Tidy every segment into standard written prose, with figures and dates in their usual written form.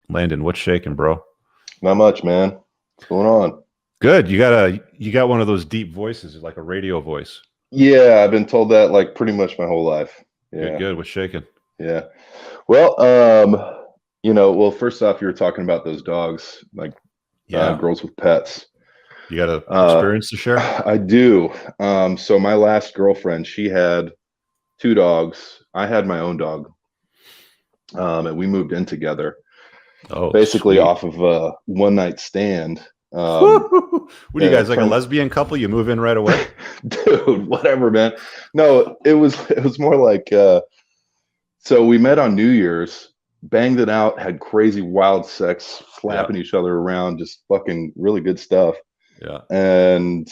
Landon, what's shaking, bro? Not much, man. What's going on? Good. You got one of those deep voices, like a radio voice. Yeah, I've been told that like pretty much my whole life. Good, Yeah, good. What's shaking? yeah. Well, first off, you were talking about those dogs, like Yeah. girls with pets. You got a Uh, experience to share? I do. So my last girlfriend, she had two dogs. I had my own dog, and we moved in together, Oh, basically sweet. off of a one night stand. What are you And guys, it like a turned, lesbian couple? You move in right away? dude, whatever, man. No, it was more like so we met on New Year's, banged it out, had crazy wild sex, Yeah. slapping each other around, just fucking really good stuff. Yeah. And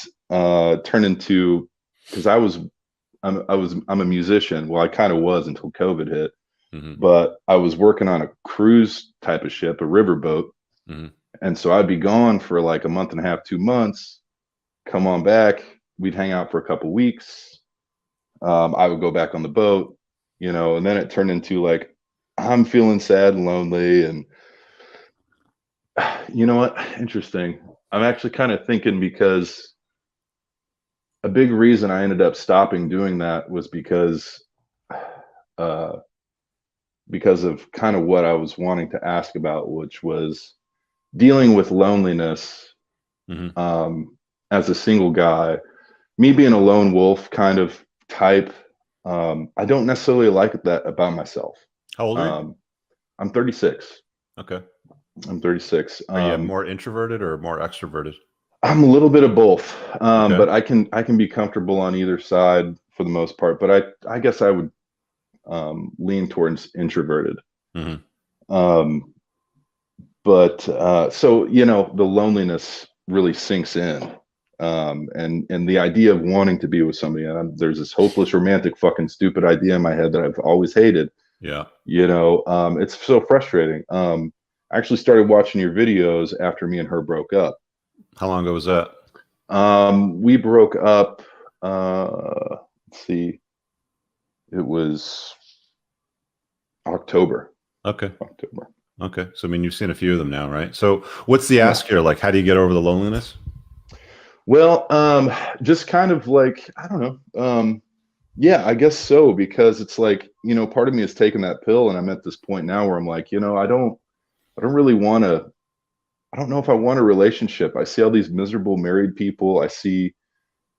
turned into because I'm a musician. Well, I kind of was until COVID hit, Hmm. but I was working on a cruise type of ship, a riverboat. Hmm. And so I'd be gone for like a month and a half, 2 months, come on back. We'd hang out for a couple weeks. I would go back on the boat, and then it turned into like I'm feeling sad and lonely. And you know what? Interesting. I'm actually kind of thinking because a big reason I ended up stopping doing that was uh, because of kind of what I was wanting to ask about, which was dealing with loneliness Hmm. um, as a single guy. Me being a lone wolf kind of type, I don't necessarily like that about myself. How old are you? Um, I'm 36. Okay. I'm 36. Are you more introverted or more extroverted? I'm a little bit of both, Okay. but I can be comfortable on either side for the most part. But I guess I would lean towards introverted. Hmm. Um, but so the loneliness really sinks in, and the idea of wanting to be with somebody. And there's this hopeless romantic fucking stupid idea in my head that I've always hated. Yeah. It's so frustrating. I actually started watching your videos after me and her broke up. How long ago was that? We broke up. Let's see, it was October. Okay. October. Okay. So, I mean, you've seen a few of them now, right? So, what's the Yeah. ask here? Like, how do you get over the loneliness? Well, just kind of like I don't know. Yeah, I guess so because it's like part of me has taken that pill, and I'm at this point now where I'm like, I don't really want to. I don't know if I want a relationship. I see all these miserable married people. I see,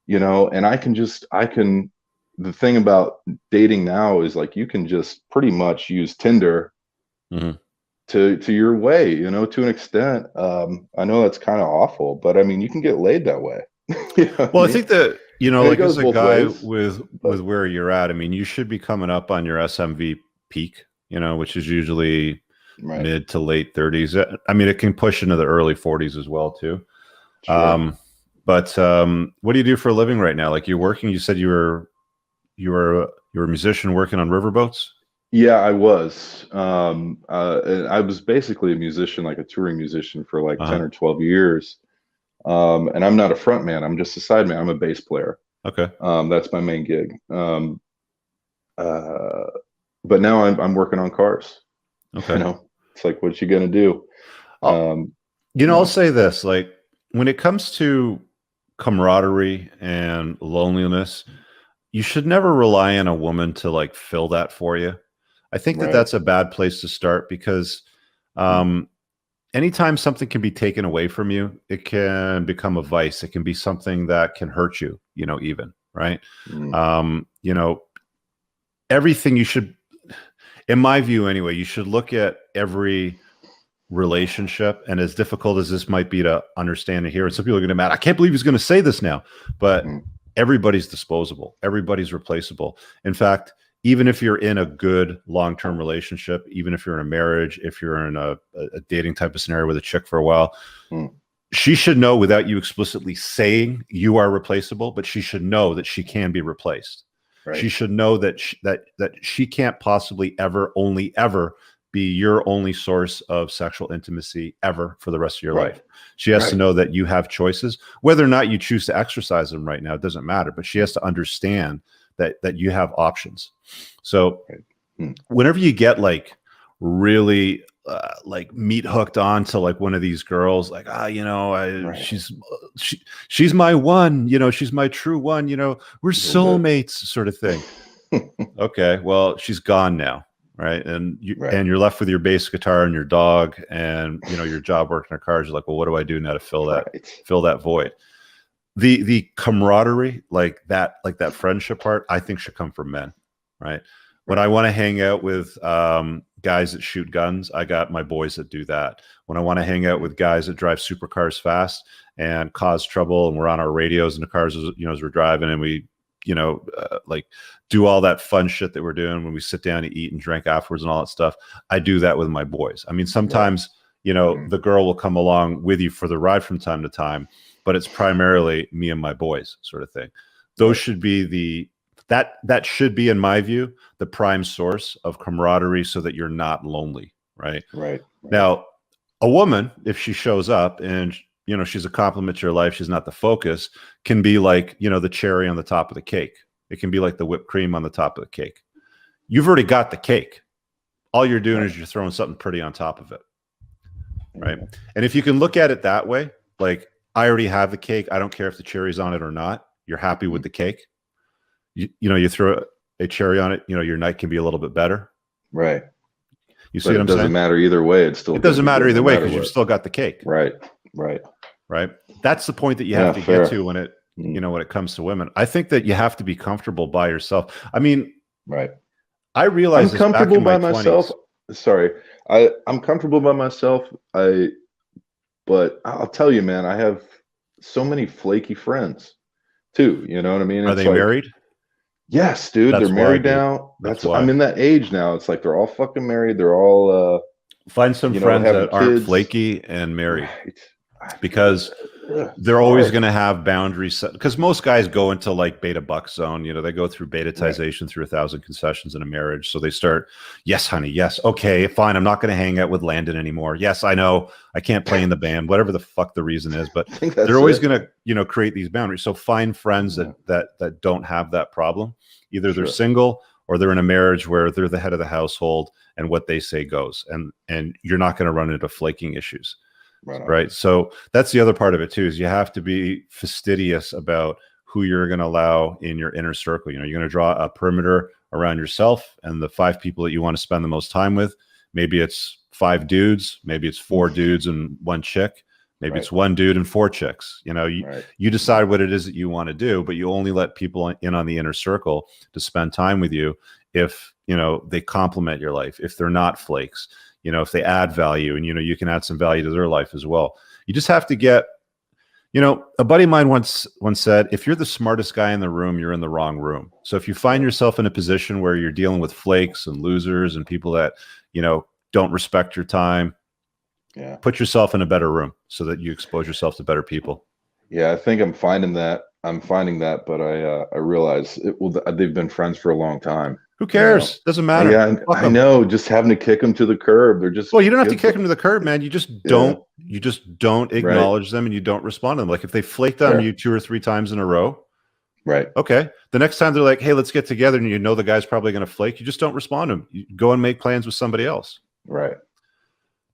and I can. The thing about dating now is like you can just pretty much use Tinder Hmm. to your way, to an extent. I know that's kind of awful, but I mean, you can get laid that way. You know what I Well, I mean? think that, And it like as goes a both guy ways, with but where you're at, I mean, you should be coming up on your SMV peak, which is usually right, mid to late 30s. I mean, it can push into the early 40s as well too. sure. Um, but what do you do for a living right now? Like you're working, you said you were a musician working on riverboats? Yeah, I was. And I was basically a musician, like a touring musician for like 10 Uh-huh. or 12 years. And I'm not a front man, I'm just a side man. I'm a bass player. Okay. That's my main gig. Uh, but now I'm working on cars. You Okay. know, it's like, what you gonna do? I'll, Um, you I'll know, say this, like when it comes to camaraderie and loneliness, you should never rely on a woman to like fill that for you. I think that right. that's a bad place to start because um, anytime something can be taken away from you, it can become a vice. It can be something that can hurt you, even, right? Mm, Um, you know, everything you should, in my view anyway, you should look at every relationship. And as difficult as this might be to understand and hear, and some people are going to be mad, I can't believe he's going to say this now, but mm, everybody's disposable. Everybody's replaceable. In fact, even if you're in a good long-term relationship, even if you're in a marriage, if you're in a dating type of scenario with a chick for a while, mm, she should know without you explicitly saying you are replaceable, but she should know that she can be replaced. right, She should know that she can't possibly ever, only ever be your only source of sexual intimacy ever for the rest of your right, life. She has to right, know that you have choices, whether or not you choose to exercise them right now, it doesn't matter, but she has to understand that you have options. So right. Mm, whenever you get like really like meat hooked on to like one of these girls, like, she's my one, she's my true one, we're soulmates sort of thing. Okay, well, she's gone now, right? And you're left with your bass guitar and your dog, and your job working in cars. You're like, well, what do I do now to fill that void? The camaraderie, like that friendship part, I think should come from men, right? When I want to hang out with guys that shoot guns, I got my boys that do that. When I want to hang out with guys that drive supercars fast and cause trouble, and we're on our radios in the cars, as we're driving, and we, like do all that fun shit that we're doing when we sit down to eat and drink afterwards and all that stuff, I do that with my boys. I mean, sometimes, the girl will come along with you for the ride from time to time, but it's primarily me and my boys sort of thing. Those should be that should be, in my view, the prime source of camaraderie, so that you're not lonely, right? Right. Now, a woman, if she shows up and she's a compliment to your life, she's not the focus, can be like, the cherry on the top of the cake. It can be like the whipped cream on the top of the cake. You've already got the cake. All you're doing is you're throwing something pretty on top of it, right? And if you can look at it that way, like, I already have the cake, I don't care if the cherry's on it or not, you're happy with the cake. You throw a cherry on it, your night can be a little bit better. Right. You see what I'm saying? It doesn't matter either way. It doesn't matter either way, because you've still got the cake. Right. That's the point that you have to get to when it comes to women. I think that you have to be comfortable by yourself. I mean, I realize I'm comfortable by myself. Sorry. I'm comfortable by myself. But I'll tell you, man, I have so many flaky friends too. You know what I mean? Are they married? Yes, dude. They're married now. That's why I'm in that age now. It's like they're all fucking married. They're all find some friends that aren't flaky and married. Because they're always going to have boundaries set, because most guys go into like beta buck zone. They go through betatization through 1,000 concessions in a marriage. So they start, yes, honey, yes, okay, fine, I'm not going to hang out with Landon anymore. Yes, I know I can't play in the band, whatever the fuck the reason is, but they're always going to create these boundaries. So find friends that don't have that problem. Either they're single, or they're in a marriage where they're the head of the household and what they say goes, and you're not going to run into flaking issues. Right. So that's the other part of it too, is you have to be fastidious about who you're going to allow in your inner circle. You're going to draw a perimeter around yourself and the 5 people that you want to spend the most time with. Maybe it's 5 dudes, maybe it's 4 dudes and 1 chick, maybe it's 1 dude and 4 chicks. You decide what it is that you want to do, but you only let people in on the inner circle to spend time with you if they complement your life, if they're not flakes, if they add value, and you can add some value to their life as well. You just have to get, a buddy of mine once said, if you're the smartest guy in the room, you're in the wrong room. So if you find yourself in a position where you're dealing with flakes and losers and people that don't respect your time, put yourself in a better room so that you expose yourself to better people. I think I'm finding that, but I realize they've been friends for a long time. Who cares? Doesn't matter. Yeah, I know. Just having to kick them to the curb. They're just, well, you don't have to kick them to the curb, man. You just don't. You just don't acknowledge them, and you don't respond to them. Like if they flaked on you 2 or 3 times in a row, right? Okay. The next time they're like, "Hey, let's get together," and the guy's probably going to flake. You just don't respond to them. You go and make plans with somebody else. Right.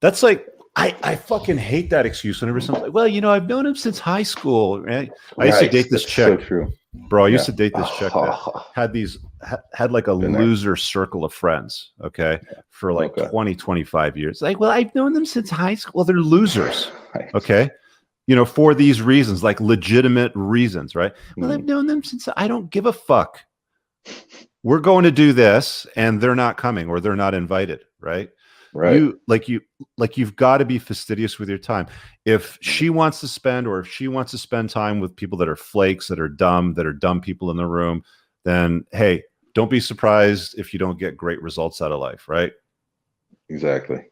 That's like, I fucking hate that excuse whenever someone's like, "Well, I've known him since high school." Right? I used to date this chick. So true. Bro, I used to date this chick that had like a loser circle of friends, for like 20, 25 years. Like, well, I've known them since high school. Well, they're losers, okay? For these reasons, like legitimate reasons, right? Well, I've known them since, I don't give a fuck. We're going to do this, and they're not coming, or they're not invited, right? Right. You've got to be fastidious with your time. If she wants to spend time with people that are flakes, that are dumb people in the room, then hey, don't be surprised if you don't get great results out of life, right? Exactly.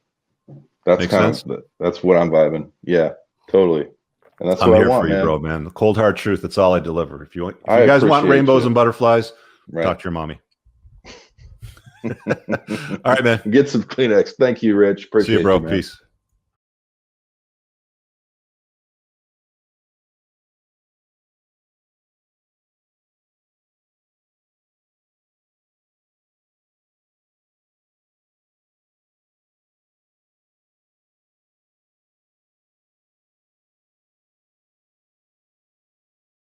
That's that's what I'm vibing. Yeah, totally. And that's what I want, for you, bro, man. The cold hard truth. That's all I deliver. If you guys want rainbows and butterflies, talk to your mommy. All right, man. Get some Kleenex. Thank you, Rich. Appreciate See you, bro. Man. Peace.